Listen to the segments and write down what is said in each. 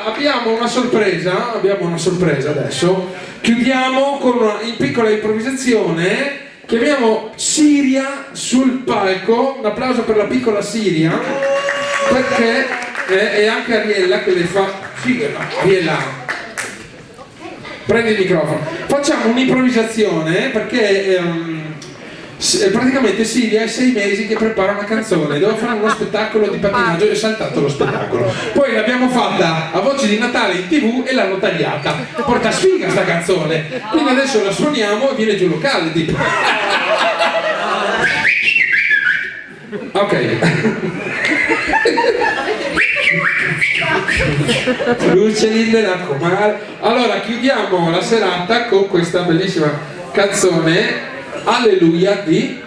abbiamo una sorpresa adesso. Chiudiamo con una piccola improvvisazione. Chiamiamo Siria sul palco. Un applauso per la piccola Siria, perché è anche Ariella che le fa. Sì, Ariella, prendi il microfono. Facciamo un'improvvisazione perché praticamente Silvia è 6 mesi che prepara una canzone, doveva fare uno spettacolo di pattinaggio e è saltato lo spettacolo. Poi l'abbiamo fatta a Voci di Natale in TV e l'hanno tagliata. Porta sfiga sta canzone, quindi adesso la suoniamo e viene giù locale tipo. Ok. Luce della comare. Allora chiudiamo la serata con questa bellissima canzone Alleluia di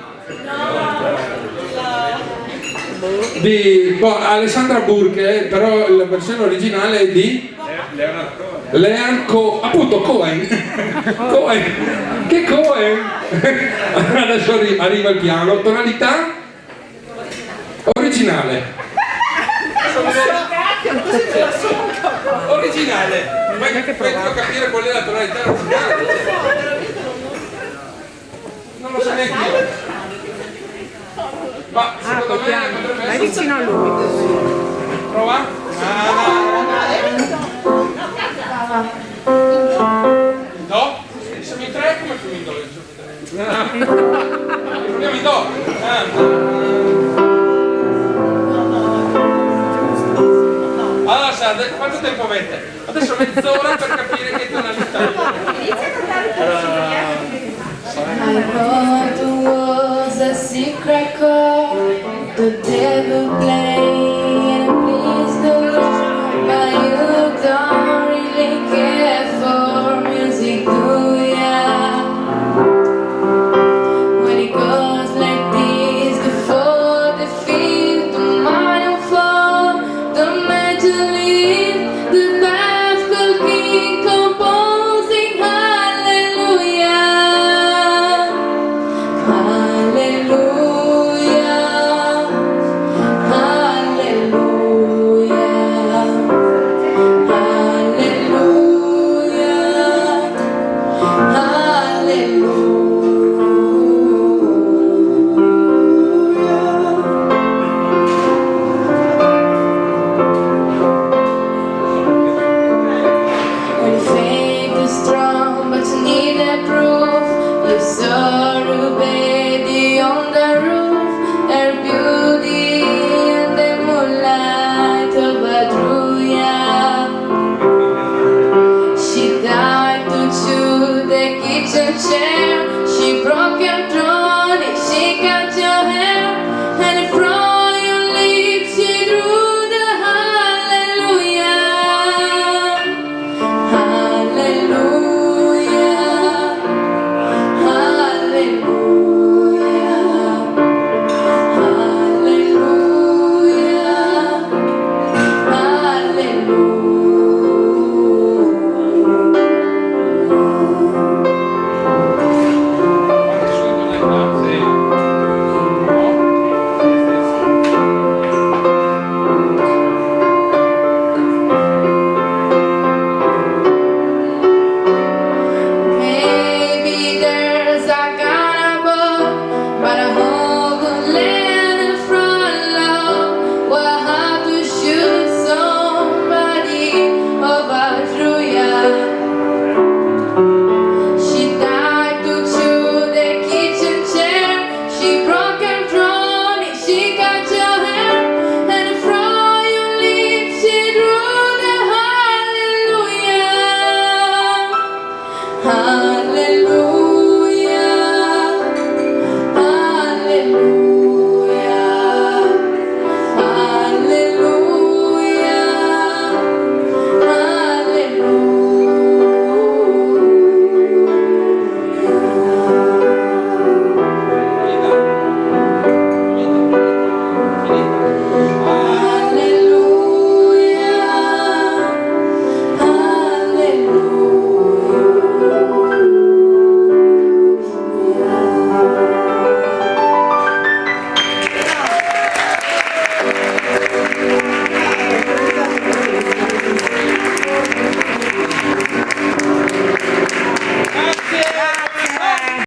Alessandra Burke, però la versione originale è di appunto Cohen. Che Cohen? Adesso arriva il piano, tonalità originale. Ma penso capire qual è la tonalità originale. Non lo so neanche io. Ma secondo me potrebbe essere. Vai vicino a lui. Prova? Do? Siamo in 3 come siamo in do? Proviamo in do. Allora, quanto tempo avete? Adesso mezz'ora per capire che tonalità. I thought it was a secret call, the devil played